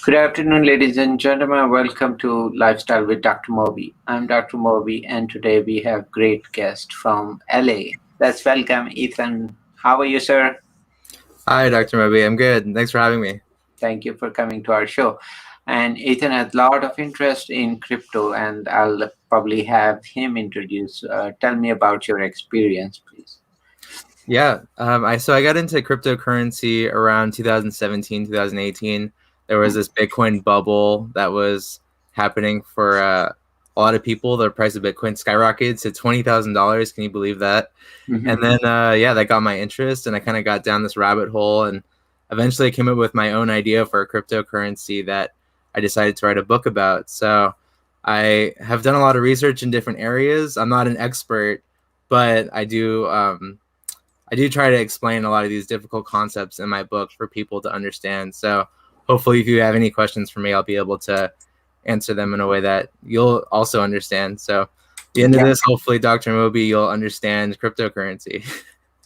Good afternoon, ladies and gentlemen. Welcome to Lifestyle with Dr. Moby. I'm Dr. Moby, and today we have great guest from LA. Let's welcome Ethan. How are you, sir? Hi, Dr. Moby. I'm good. Thanks for having me. Thank you for coming to our show. And Ethan has a lot of interest in crypto, and I'll probably have him introduce. Tell me about your experience, please. Yeah, I got into cryptocurrency around 2017, 2018. There was this Bitcoin bubble that was happening for a lot of people. The price of Bitcoin skyrocketed to $20,000. Can you believe that? And Mhm. then, that got my interest, and I kind of got down this rabbit hole, and eventually I came up with my own idea for a cryptocurrency that I decided to write a book about. So I have done a lot of research in different areas. I'm not an expert, but I do try to explain a lot of these difficult concepts in my book for people to understand. So hopefully, if you have any questions for me, I'll be able to answer them in a way that you'll also understand. So at the end of Yeah, this, hopefully, Dr. Moby, you'll understand cryptocurrency.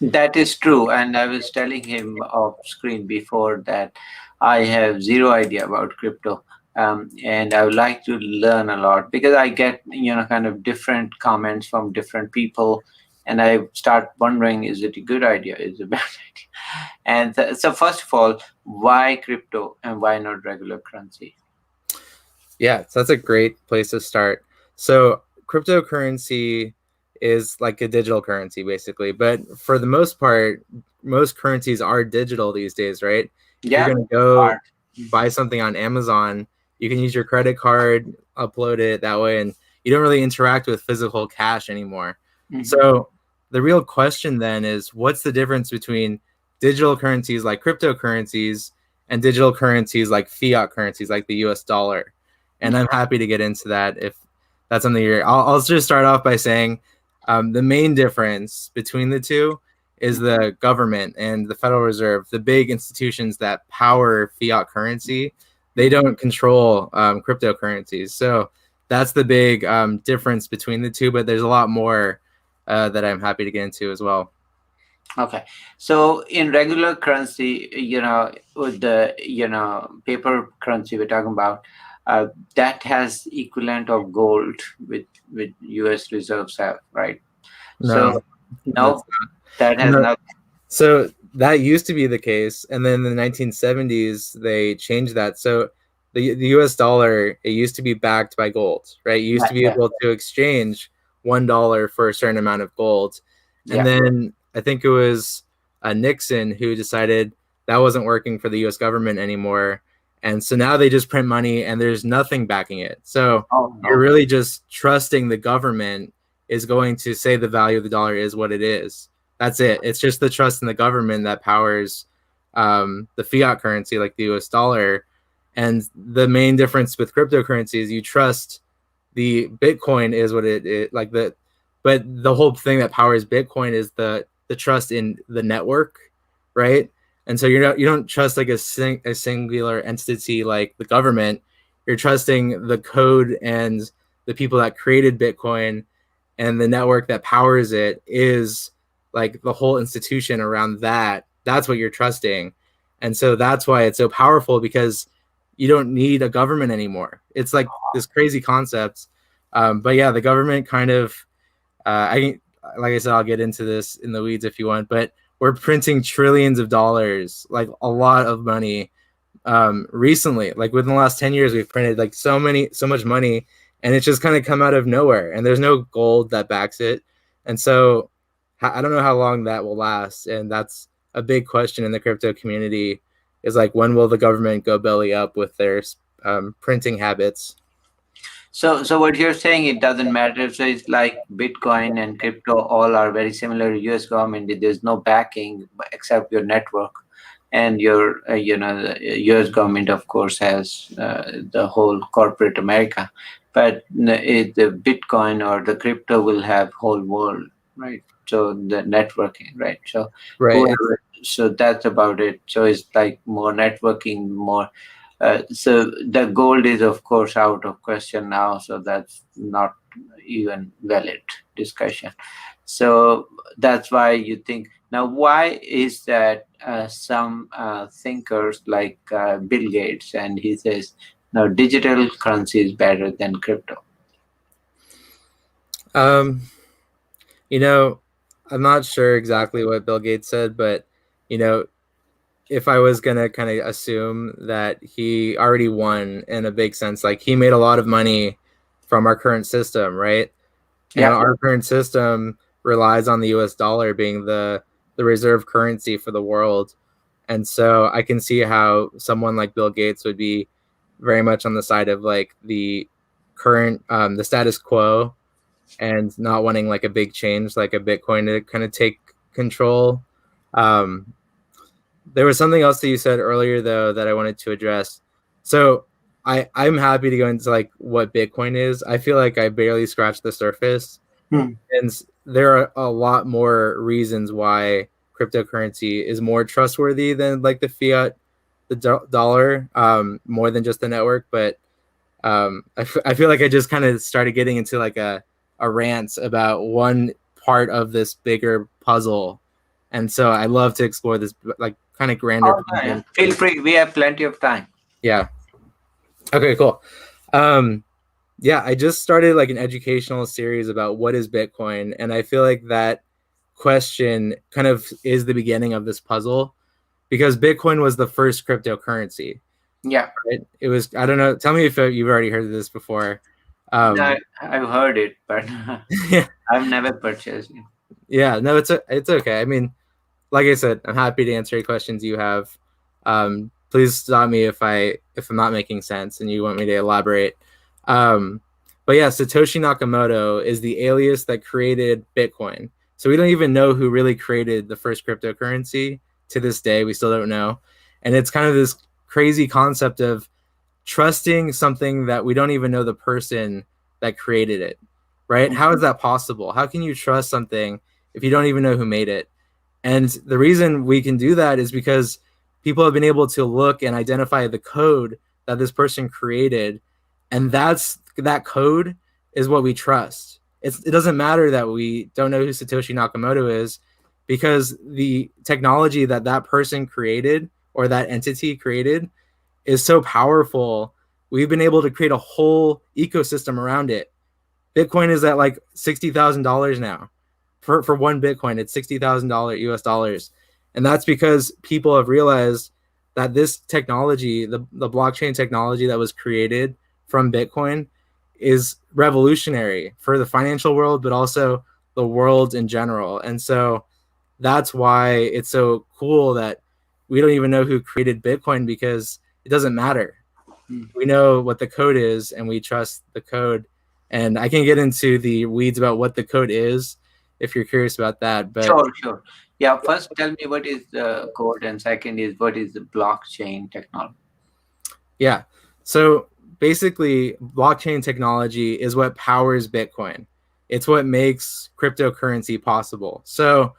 that is true. And I was telling him off screen before that I have zero idea about crypto. And I would like to learn a lot because I get, kind of different comments from different people. And I start wondering, is it a good idea? Is it a bad idea? And so, first of all, why crypto and why not regular currency? Yeah, so that's a great place to start. So cryptocurrency is like a digital currency basically, but for the most part, most currencies are digital these days, right? If you're Yeah, going to go art. buy something on Amazon, you can use your credit card, upload it that way, and you don't really interact with physical cash anymore. Mhm. So the real question then is, what's the difference between digital currencies like cryptocurrencies and digital currencies like fiat currencies like the US dollar? And I'm happy to get into that if that's something I'll just start off by saying the main difference between the two is the government and the Federal Reserve, the big institutions that power fiat currency. They Mhm. don't control cryptocurrencies. So that's the big difference between the two. But there's a lot more that I'm happy to get into as well. Okay. So in regular currency, with the, paper currency we're talking about, that has equivalent of gold with US reserves have, right? No, So that's no, that has no. not. So that used to be the case, and then in the 1970s they changed that. So the U.S. dollar, it used to be backed by gold, right? You used Yeah, to be yeah, able to exchange $1 for a certain amount of gold, and yeah. then I think it was Nixon who decided that wasn't working for the U.S. government anymore, and so now they just print money and there's nothing backing it. So Oh you're no. really just trusting the government is going to say the value of the dollar is what it is. That's it. It's just the trust in the government that powers the fiat currency, like the U.S. dollar. And the main difference with cryptocurrency is you trust the Bitcoin is what it like the, but the whole thing that powers Bitcoin is the trust in the network, right? And so you don't trust like a singular entity like the government. You're trusting the code and the people that created Bitcoin, and the network that powers it is like the whole institution around that. That's what you're trusting. And so that's why it's so powerful, because you don't need a government anymore. It's like this crazy concept. But yeah, the government kind of, I like I said, I'll get into this in the weeds if you want, but we're printing trillions of dollars, like a lot of money. Recently, like within the last 10 years, we've printed like so much money, and it's just kind of come out of nowhere, and there's no gold that backs it. And so I don't know how long that will last. And that's a big question in the crypto community, is like, when will the government go belly up with their printing habits? So what you're saying, it doesn't matter. So it's like Bitcoin and crypto all are very similar. U.S. government, there's no backing except your network, and your, the U.S. government, of course, has the whole corporate America, but the Bitcoin or the crypto will have whole world, right? So the networking, right? So Right. whoever, so that's about it. So it's like more networking, more so the gold is, of course, out of question now. So that's not even valid discussion. So that's why you think. Now, why is that some thinkers like Bill Gates, and he says, no, digital currency is better than crypto? Um, you know, I'm not sure exactly what Bill Gates said, but you know, if I was gonna kind of assume that he already won in a big sense, like he made a lot of money from our current system, right? And Yeah. our current system relies on the US dollar being the reserve currency for the world. And so I can see how someone like Bill Gates would be very much on the side of like the current the status quo and not wanting like a big change like a Bitcoin to kind of take control. Um, there was something else that you said earlier though that I wanted to address. So I'm happy to go into like what Bitcoin is. I feel like I barely scratched the surface, Hmm. and there are a lot more reasons why cryptocurrency is more trustworthy than like the fiat, the dollar, more than just the network. But I feel like I just kind of started getting into like a rant about one part of this bigger puzzle, and so I love to explore this like kind of grander Oh, yeah, puzzle yeah. and Feel see. free. We have plenty of time. Yeah. Okay. Cool. Um, yeah, I just started like an educational series about what is Bitcoin, and I feel like that question kind of is the beginning of this puzzle because Bitcoin was the first cryptocurrency, Yeah. right? It was, I don't know, tell me if you've already heard of this before. No, Um, I've heard it, but yeah, I've never purchased it. yeah, no, it's okay. I mean, like I said, I'm happy to answer any questions you have. Please stop me if I'm not making sense and you want me to elaborate. Um, but yeah, Satoshi Nakamoto is the alias that created Bitcoin. So we don't even know who really created the first cryptocurrency to this day. We still don't know, and it's kind of this crazy concept of trusting something that we don't even know the person that created it. Right? How is that possible? How can you trust something if you don't even know who made it? And the reason we can do that is because people have been able to look and identify the code that this person created. And that code is what we trust. It doesn't matter that we don't know who Satoshi Nakamoto is because the technology that that person created or that entity created is so powerful. We've been able to create a whole ecosystem around it. Bitcoin is at like $60,000 now for one Bitcoin. It's $60,000 US dollars, and that's because people have realized that this technology, the blockchain technology that was created from Bitcoin, is revolutionary for the financial world, but also the world in general. And so that's why it's so cool that we don't even know who created Bitcoin because it doesn't matter. Hmm. We know what the code is and we trust the code. And I can get into the weeds about what the code is if you're curious about that. But Sure, sure. Yeah, first tell me what is the code, and second is what is the blockchain technology. yeah, so basically, blockchain technology is what powers Bitcoin. It's what makes cryptocurrency possible. So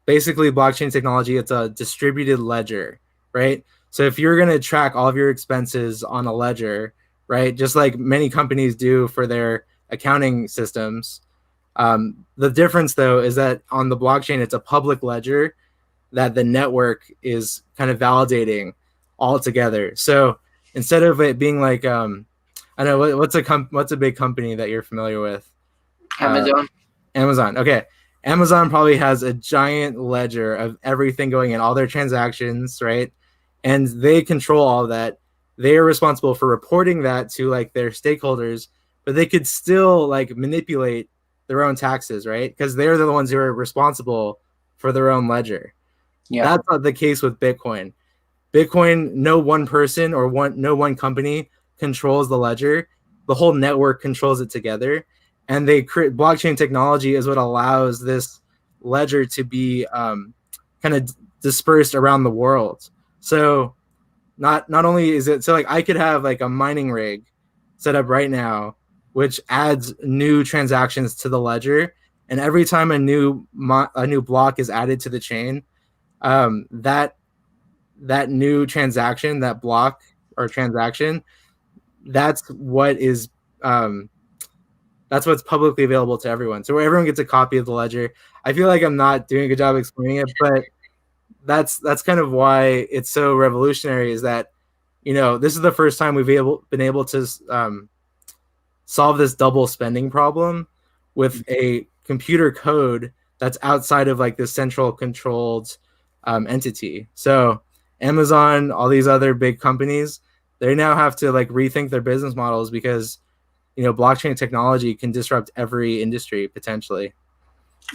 basically, blockchain technology, it's a distributed ledger, right? So if you're going to track all of your expenses on a ledger, right, just like many companies do for their accounting systems, the difference though is that on the blockchain, it's a public ledger that the network is kind of validating all together. So instead of it being like, I don't know what's a big company that you're familiar with? Uh, Amazon. Amazon. Okay. Amazon probably has a giant ledger of everything going in, all their transactions, right? And they control all of that. They are responsible for reporting that to like their stakeholders, but they could still like manipulate their own taxes, right? Because they're the ones who are responsible for their own ledger. Yeah. That's not the case with Bitcoin. Bitcoin, no one company controls the ledger. The whole network controls it together, and they create blockchain technology is what allows this ledger to be kind of dispersed around the world. So not only is it so like I could have like a mining rig set up right now, which adds new transactions to the ledger, and every time a new block is added to the chain, that new transaction, that block or transaction, that's what is um, That's what's publicly available to everyone. So where everyone gets a copy of the ledger. I feel like I'm not doing a good job explaining it, but that's kind of why it's so revolutionary. Is that this is the first time been able to solve this double spending problem with a computer code that's outside of like this central controlled entity. So Amazon, all these other big companies, they now have to like rethink their business models because blockchain technology can disrupt every industry potentially.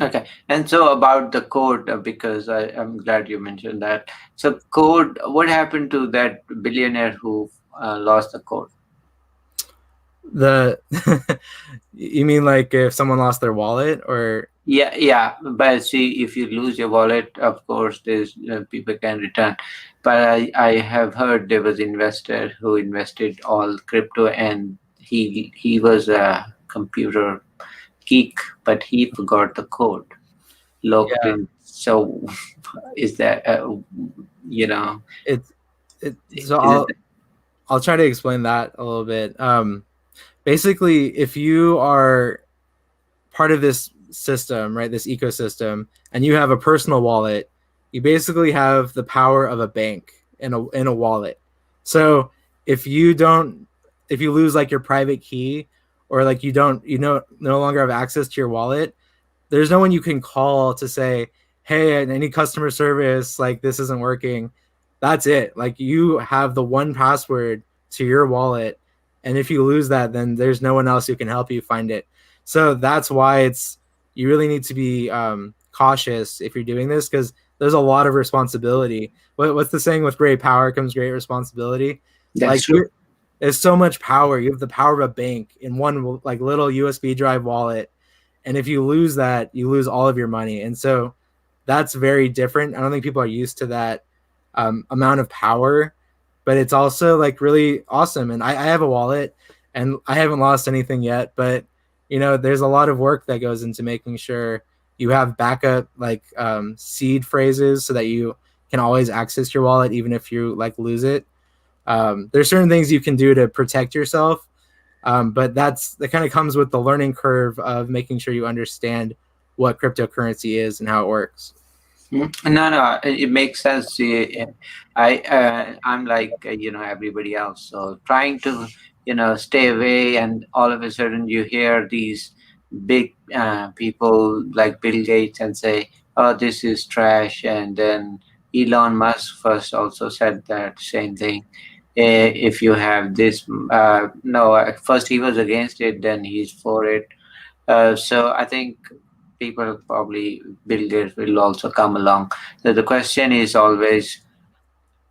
Okay, and so about the code, because I'm glad you mentioned that. So code, what happened to that billionaire who lost the code? The you mean like if someone lost their wallet or Yeah, yeah. But see, if you lose your wallet, of course, there's people can return. But I have heard there was investor who invested all crypto, and he was a computer geek, but he forgot the code locked yeah, in. So is that you know it's so is it? I'll try to explain that a little bit. Basically, if you are part of this system, right, this ecosystem, and you have a personal wallet, you basically have the power of a bank in a wallet. So if you don't, if you lose like your private key, or like you no longer have access to your wallet, there's no one you can call to say, hey, I need customer service, like this isn't working. That's it. Like you have the one password to your wallet, and if you lose that, then there's no one else who can help you find it. So that's why you really need to be cautious if you're doing this, because there's a lot of responsibility. What's the saying? With great power comes great responsibility. That's Like true. there's so much power. You have the power of a bank in one like little USB drive wallet, and if you lose that, you lose all of your money. And so that's very different. I don't think people are used to that amount of power, but it's also like really awesome. And I have a wallet, and I haven't lost anything yet, but there's a lot of work that goes into making sure you have backup like seed phrases so that you can always access your wallet even if you like lose it. There's certain things you can do to protect yourself, but that kind of comes with the learning curve of making sure you understand what cryptocurrency is and how it works. No, no, it makes sense. I'm like everybody else. So trying to stay away, and all of a sudden you hear these big people like Bill Gates and say, "Oh, this is trash," and then Elon Musk first also said that same thing. If you have this, no, at first he was against it, then he's for it. So I think people probably builders will also come along. So the question is always,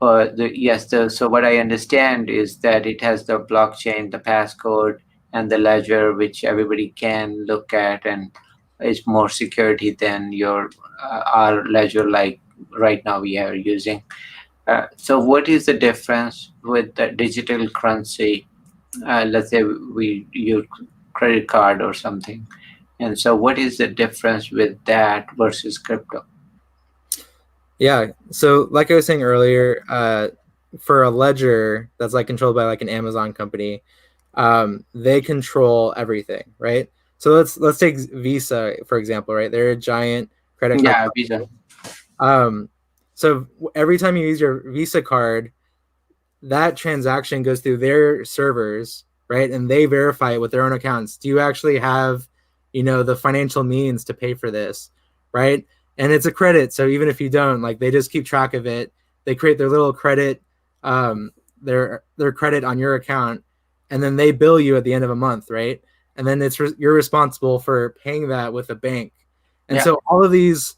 so what I understand is that it has the blockchain, the passcode, and the ledger, which everybody can look at, and is more security than your our ledger, like right now we are using. So what is the difference with the digital currency? Let's say we use credit card or something. And so, what is the difference with that versus crypto? Yeah. So, like I was saying earlier, for a ledger that's like controlled by like an Amazon company, they control everything, right? So let's take Visa for example, right? They're a giant credit card Yeah, Visa. company. Um, so every time you use your Visa card, that transaction goes through their servers, right? And they verify it with their own accounts. Do you actually have, the financial means to pay for this, right? And it's a credit, so even if you don't, like they just keep track of it. They create their little credit, their credit on your account, and then they bill you at the end of a month, right? And then you're responsible for paying that with a bank. And Yeah. so all these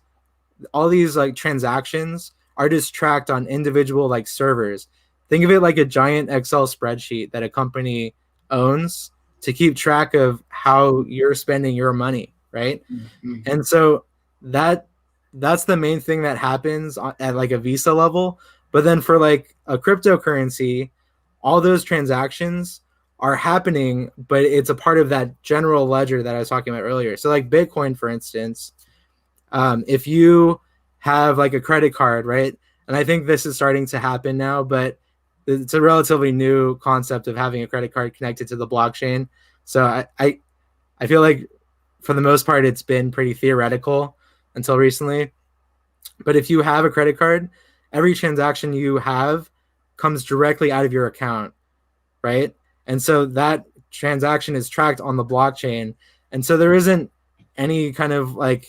like transactions are just tracked on individual like servers. Think of it like a giant Excel spreadsheet that a company owns to keep track of how you're spending your money, right? Mhm. And so that that's the main thing that happens at like a Visa level. But then for like a cryptocurrency, all those transactions are happening, but it's a part of that general ledger that I was talking about earlier. So like Bitcoin, for instance, if you have like a credit card, right? And I think this is starting to happen now, but it's a relatively new concept of having a credit card connected to the blockchain. So I feel like for the most part it's been pretty theoretical until recently. But if you have a credit card, every transaction you have comes directly out of your account, right? And so that transaction is tracked on the blockchain. And so there isn't any kind of like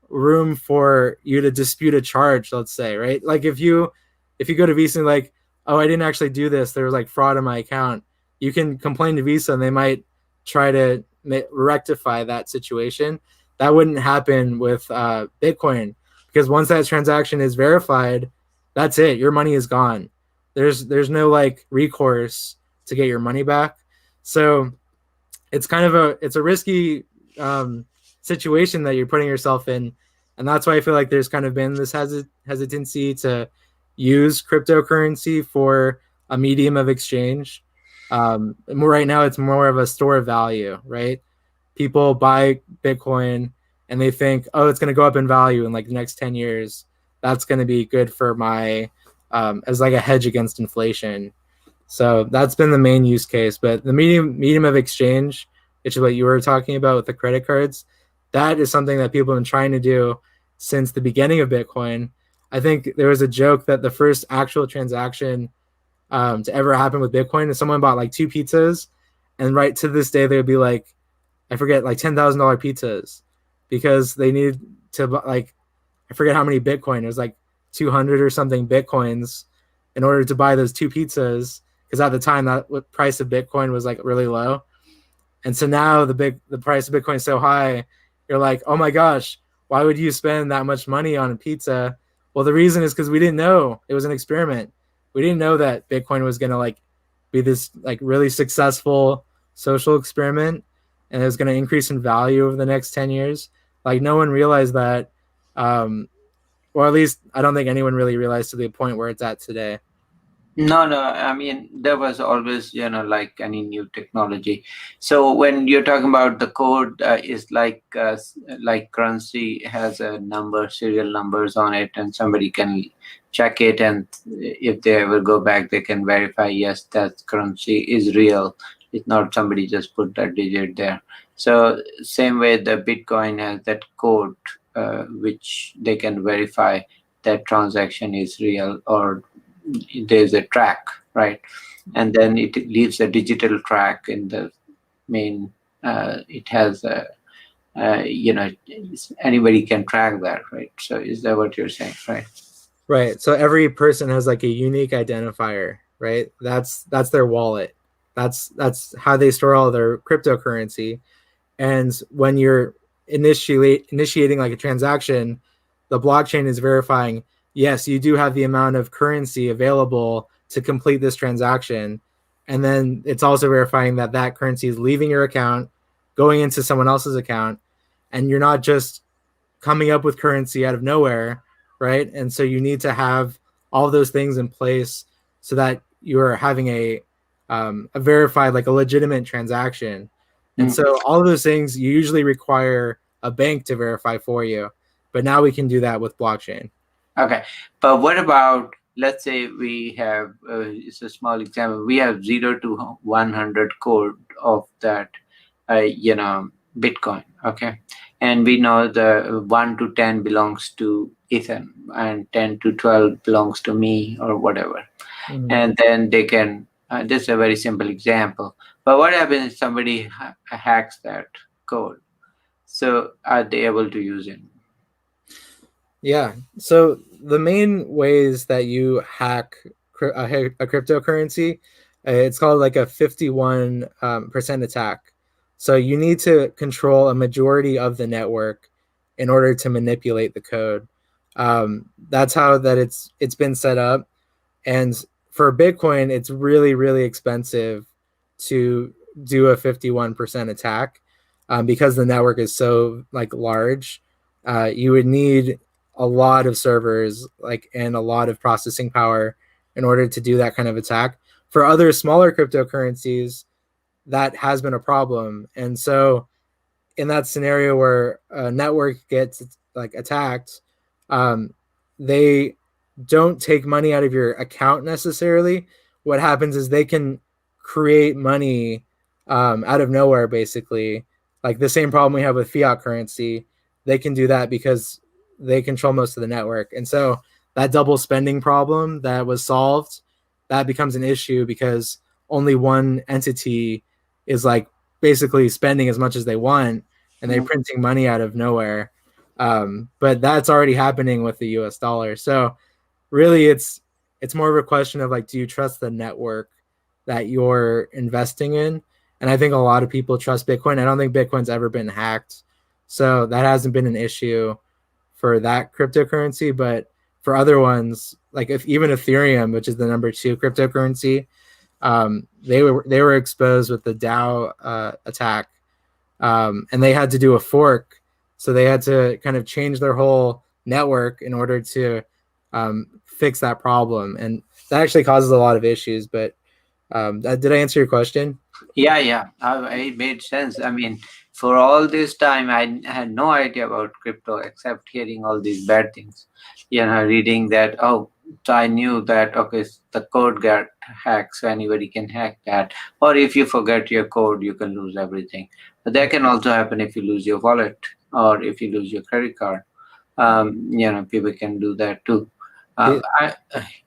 room for you to dispute a charge, let's say, right? Like if you go to Visa and like, oh, I didn't actually do this, there was like fraud in my account, you can complain to Visa and they might try to rectify that situation. That wouldn't happen with Bitcoin, because once that transaction is verified, that's it. Your money is gone. There's no like recourse to get your money back. So it's a risky um, situation that you're putting yourself in, and that's why I feel like there's kind of been this hesitancy to use cryptocurrency for a medium of exchange. Right now, it's more of a store of value, right? People buy Bitcoin and they think, oh, it's going to go up in value in like the next 10 years. That's going to be good for my as like a hedge against inflation. So that's been the main use case. But the medium of exchange, which is what you were talking about with the credit cards, that is something that people have been trying to do since the beginning of Bitcoin. I think there was a joke that the first actual transaction to ever happen with Bitcoin is someone bought like two pizzas, and right to this day they would be like, I forget, like $10,000 pizzas, because they needed to like, I forget how many Bitcoin. It was like 200 or something Bitcoins in order to buy those two pizzas, because at the time that price of Bitcoin was like really low. And so now the price of Bitcoin is so high, you're like, oh my gosh, why would you spend that much money on a pizza? Well, the reason is because we didn't know, it was an experiment. We didn't know that Bitcoin was gonna like be this like really successful social experiment, and it was gonna increase in value over the next 10 years. Like no one realized that, um, or at least I don't think anyone really realized to the point where it's at today. No, no, I mean, there was always, like any new technology. So when you're talking about the code, is like currency has a number, serial numbers on it, and somebody can check it, and if they ever go back, they can verify, yes, that currency is real. It's not somebody just put that digit there. So same way the Bitcoin has that code, which they can verify that transaction is real, or there's a track, right? And then it leaves a digital track in the main. It has a, anybody can track that, right? So is that what you're saying, right? Right. So every person has like a unique identifier, right? That's their wallet. That's how they store all their cryptocurrency. And when you're initiating like a transaction, the blockchain is verifying, yes, you do have the amount of currency available to complete this transaction. And then it's also verifying that that currency is leaving your account, going into someone else's account, and you're not just coming up with currency out of nowhere, right? And so you need to have all those things in place so that you're having a verified, like a legitimate transaction. And Mm. so all of those things you usually require a bank to verify for you, but now we can do that with blockchain. Okay, but what about, let's say we have, it's a small example, we have 0 to 100 code of that, Bitcoin, okay? And we know the 1 to 10 belongs to Ethan, and 10 to 12 belongs to me, or whatever. Mhm. And then they can, this is a very simple example. But what happens if somebody hacks that code? So are they able to use it? Yeah. So the main ways that you hack a cryptocurrency, it's called like a 51% attack. So you need to control a majority of the network in order to manipulate the code. That's how that it's been set up. And for Bitcoin, it's really, really expensive to do a 51% attack, because the network is so like large. You would need a lot of servers like and a lot of processing power in order to do that kind of attack. For other smaller cryptocurrencies, that has been a problem. And so in that scenario where a network gets like attacked, um, they don't take money out of your account necessarily. What happens is they can create money out of nowhere, basically, like the same problem we have with fiat currency, they can do that because they control most of the network. And so that double spending problem that was solved, that becomes an issue because only one entity is like basically spending as much as they want and they're Mm. printing money out of nowhere. But that's already happening with the US dollar. So really it's more of a question of like, do you trust the network that you're investing in? And I think a lot of people trust Bitcoin. I don't think Bitcoin's ever been hacked, so that hasn't been an issue for that cryptocurrency. But for other ones, like if even Ethereum, which is the number two cryptocurrency, they were exposed with the DAO attack, and they had to do a fork. So they had to kind of change their whole network in order to fix that problem, and that actually causes a lot of issues. But did I answer your question? Yeah, yeah, it made sense. I mean, for all this time, I had no idea about crypto except hearing all these bad things. Reading that. Oh, so I knew that. Okay, the code got hacked, so anybody can hack that. Or if you forget your code, you can lose everything. But that can also happen if you lose your wallet or if you lose your credit card. People can do that too. The,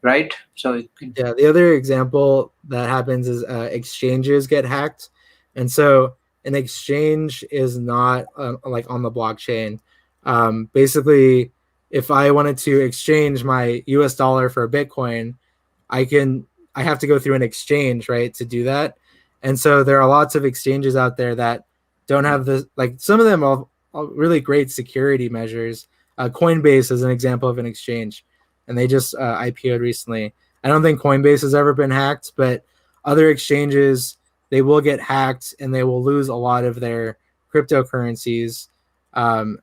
Right? So it can, Yeah, the other example that happens is exchanges get hacked, and so an exchange is not like on the blockchain. Basically, if I wanted to exchange my US dollar for a Bitcoin, I can I have to go through an exchange, right, to do that. And so there are lots of exchanges out there that don't have the like some of them are really great security measures. Coinbase is an example of an exchange, and they just IPO'd recently. I don't think Coinbase has ever been hacked, but other exchanges they will get hacked and they will lose a lot of their cryptocurrencies.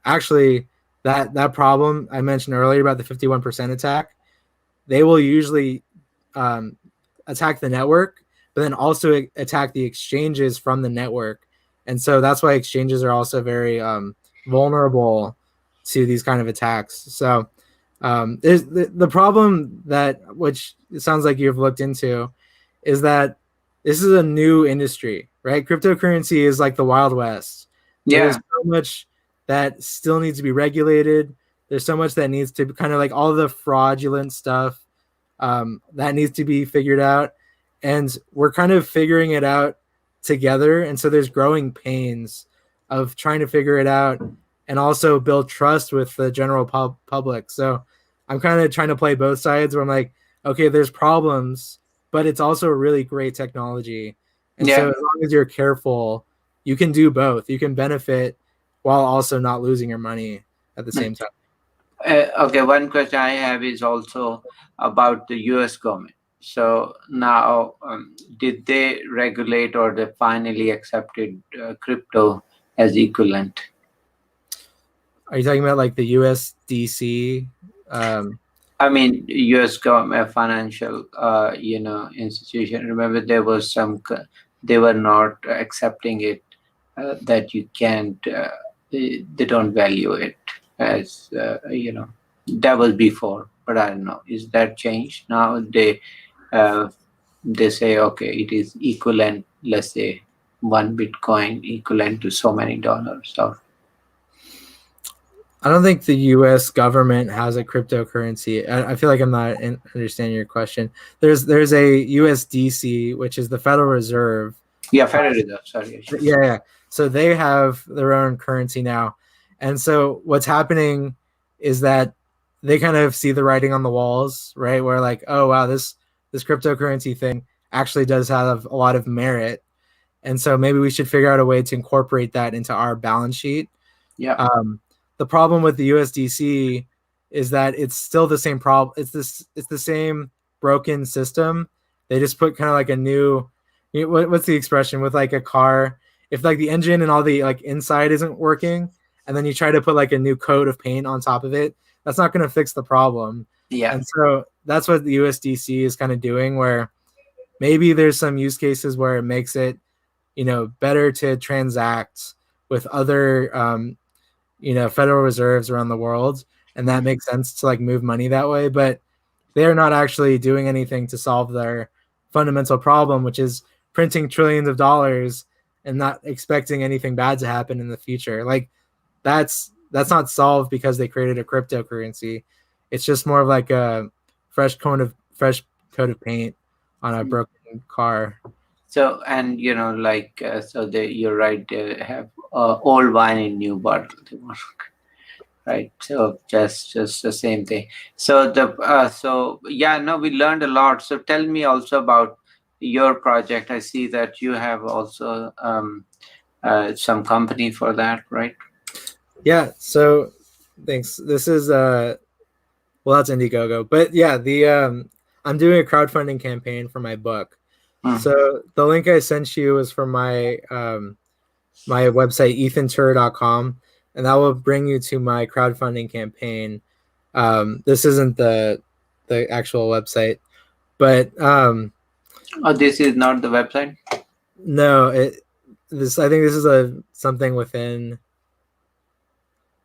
Actually, that problem I mentioned earlier about the 51% attack, they will usually um, attack the network, but then also attack the exchanges from the network. And so that's why exchanges are also very vulnerable to these kind of attacks. So there's the problem that, which it sounds like you've looked into, is that this is a new industry, right? Cryptocurrency is like the Wild West. There's yeah, so much that still needs to be regulated. There's so much that needs to kind of like all the fraudulent stuff that needs to be figured out, and we're kind of figuring it out together. And so there's growing pains of trying to figure it out and also build trust with the general public. So I'm kind of trying to play both sides where I'm like, okay, there's problems, but it's also a really great technology. And so yeah. as long as you're careful, you can do both. You can benefit while also not losing your money at the same time. Okay, one question I have is also about the US government. So now, did they regulate or they finally accepted crypto as equivalent? Are you talking about like the USDC? Um, I mean, US government financial, institution. Remember, there was they were not accepting it, that you can't, they don't value it as, that was before, but I don't know. Is that changed now? Uh, they say, okay, it is equivalent, let's say, one Bitcoin equivalent to so many dollars. Or I don't think the U.S. government has a cryptocurrency. I feel like I'm not understanding your question. There's a USDC, which is the Federal Reserve. yeah, Federal Reserve. Sorry, I should say. Yeah. So they have their own currency now. And so what's happening is that they kind of see the writing on the walls, right? Where like, oh wow, this cryptocurrency thing actually does have a lot of merit. And so maybe we should figure out a way to incorporate that into our balance sheet. Yeah, Um, the problem with the USDC is that it's still the same problem. It's the same broken system. They just put kind of like a new, what's the expression with like a car? If like the engine and all the like inside isn't working, and then you try to put like a new coat of paint on top of it, that's not going to fix the problem. yeah, And so that's what the USDC is kind of doing, where maybe there's some use cases where it makes it, better to transact with other federal reserves around the world, and that mhm, makes sense to like move money that way. But they're not actually doing anything to solve their fundamental problem, which is printing trillions of dollars and not expecting anything bad to happen in the future. Like that's not solved because they created a cryptocurrency. It's just more of like a fresh coat of paint on a broken car. So, and like, so you're right, they have old wine in new bottle. Right, so just the same thing. So yeah, no, we learned a lot. So tell me also about your project. I see that you have also some company for that, right? Yeah, so thanks. This is well, that's Indiegogo, but yeah, the I'm doing a crowdfunding campaign for my book. Hmm. So the link I sent you is from my website ethanturer.com, and that will bring you to my crowdfunding campaign. This isn't the actual website, but Oh, this is not the website. no, I think this is a something within.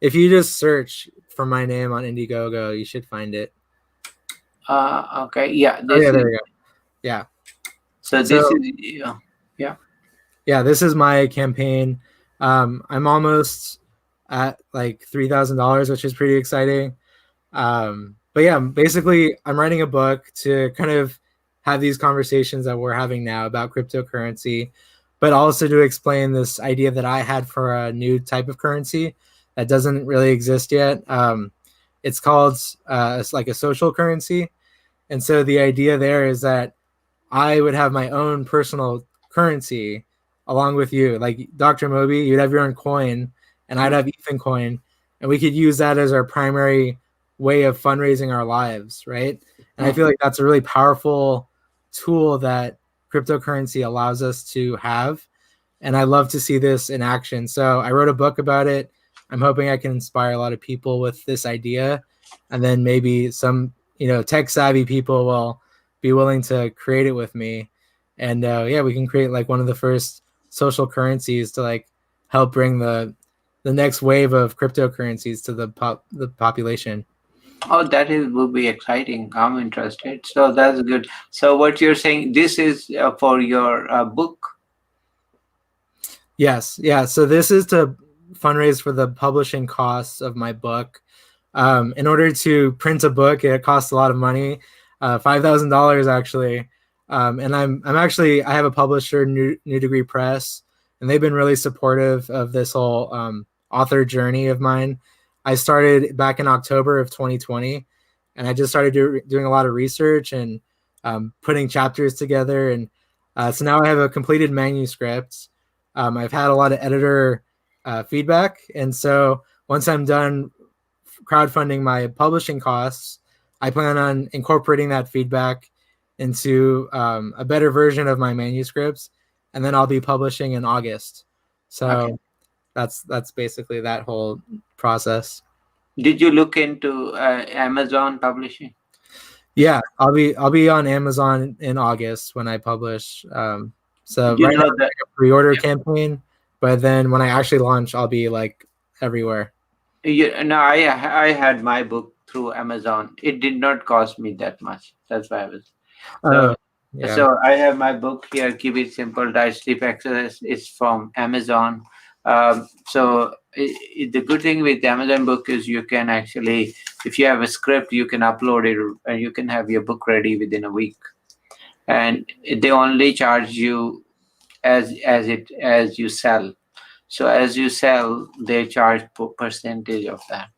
If you just search for my name on Indiegogo, you should find it. Okay, yeah, Oh this yeah, is. there you go. Yeah. So this So is, yeah, yeah. yeah, this is my campaign. I'm almost at like $3,000, which is pretty exciting. But yeah, basically, I'm writing a book to kind of have these conversations that we're having now about cryptocurrency, but also to explain this idea that I had for a new type of currency that doesn't really exist yet. It's called it's like a social currency, and so the idea there is that I would have my own personal currency along with you. Like Dr. Moby, you'd have your own coin, and I'd Mm, have Ethan coin, and we could use that as our primary way of fundraising our lives, right? And I mm. feel like that's a really powerful tool that cryptocurrency allows us to have. And I love to see this in action. So I wrote a book about it. I'm hoping I can inspire a lot of people with this idea, and then maybe some, tech savvy people will be willing to create it with me, and yeah, we can create like one of the first social currencies to like help bring the next wave of cryptocurrencies to the population. Oh, that is would be exciting. I'm interested. So that's good. So what you're saying, this is for your book. Yes, yeah. So this is to fundraise for the publishing costs of my book. In order to print a book, it costs a lot of money, $5,000 actually. And I'm actually I have a publisher, New Degree Press, and they've been really supportive of this whole author journey of mine. I started back in October of 2020, and I just started doing a lot of research and putting chapters together, and so now I have a completed manuscript. I've had a lot of editor feedback, and so once I'm done crowdfunding my publishing costs, I plan on incorporating that feedback into a better version of my manuscripts, and then I'll be publishing in August. Okay. So that's basically that whole process. Did you look into Amazon publishing? Yeah, I'll be on Amazon in August when I publish. So You right now know it's that. like a pre-order campaign, but then when I actually launch, I'll be like everywhere. No, I had my book through Amazon. It did not cost me that much. That's why I was. So Oh, yeah. so I have my book here. Keep it simple. Diet sleep exercise. It's from Amazon. So the good thing with the Amazon book is you can actually, if you have a script, you can upload it and you can have your book ready within a week. And they only charge you as you sell. So as you sell, they charge percentage of that.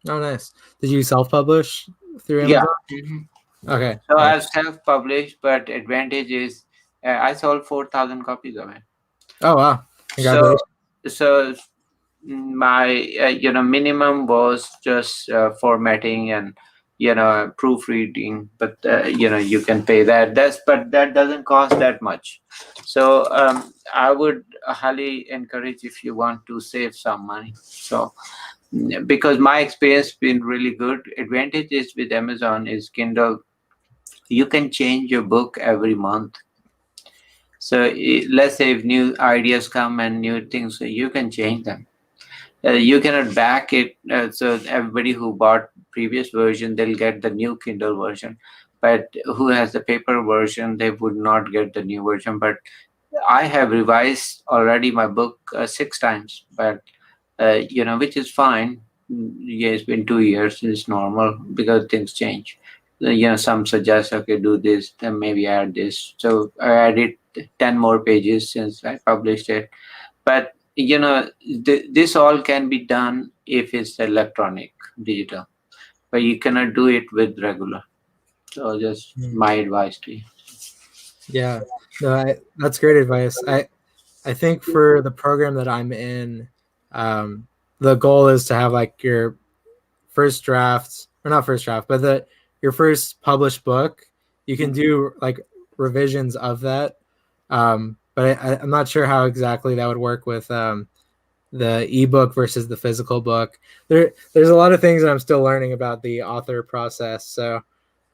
Oh, nice. Did you self-publish through Yeah. Amazon? Mhm. Okay, So nice. I've self-published, but advantage is I sold 4,000 copies of it. Oh wow, So congratulations. so my minimum was just formatting and proofreading, but you can pay that. But that doesn't cost that much. So I would highly encourage if you want to save some money. So because my experience been really good. Advantages with Amazon is Kindle. You can change your book every month. So let's say if new ideas come and new things, so you can change them. You cannot back it. So everybody who bought previous version, they'll get the new Kindle version. But who has the paper version, they would not get the new version. But I have revised already my book 6 times, but which is fine. Yeah, it's been 2 years. It's normal because things change. Some suggest, okay, do this, then maybe add this. So I added 10 more pages since I published it. But this all can be done if it's electronic, digital, but you cannot do it with regular. So just Mm. my advice to you. Yeah, no, that's great advice. I think for the program that I'm in, the goal is to have like your first draft, or not first draft, but the your first published book. You can do like revisions of that, but I'm not sure how exactly that would work with the ebook versus the physical book. There's a lot of things that I'm still learning about the author process. So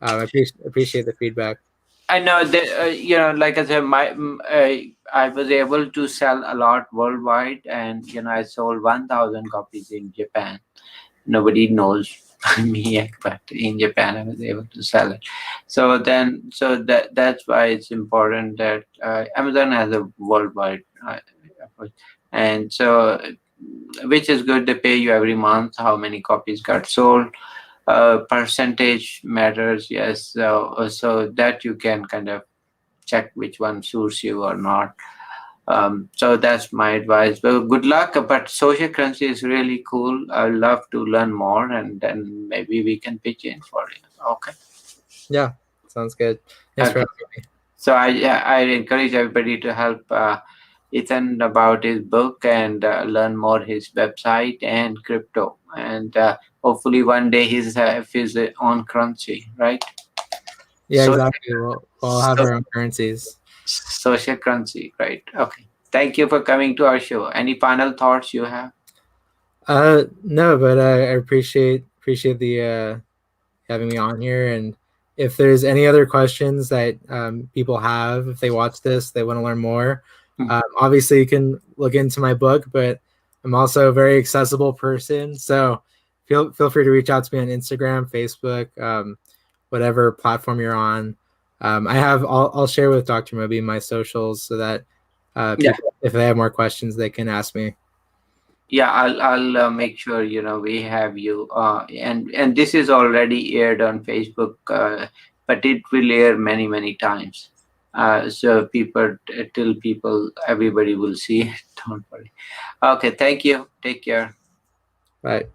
I appreciate the feedback. I know that like I said, I was able to sell a lot worldwide, and I sold 1,000 copies in Japan. Nobody knows me, but in Japan I was able to sell it. So that's why it's important that Amazon has a worldwide approach, and so which is good. They pay you every month how many copies got sold. Percentage matters, yes. So that you can kind of check which one suits you or not. So that's my advice. Well, good luck. But social currency is really cool. I love to learn more, and then maybe we can pitch in for it. Okay. Yeah, sounds good. Thanks for Okay. having me. So I encourage everybody to help Ethan about his book and learn more his website and crypto, and hopefully one day he's have his own currency, right? Yeah, So, exactly. We'll have so our own currencies. social currency, right? Okay. Thank you for coming to our show. Any final thoughts you have? No, but I appreciate the having me on here. And if there's any other questions that people have, if they watch this, they want to learn more, Hmm. obviously you can look into my book. But I'm also a very accessible person, so feel free to reach out to me on Instagram, Facebook, whatever platform you're on. I'll share with Dr. Moby my socials so that Yeah. people, if they have more questions, they can ask me. Yeah, I'll make sure we have you. And this is already aired on Facebook, but it will air many times. So till people, everybody will see it. Don't worry. Okay. Thank you. Take care. Bye.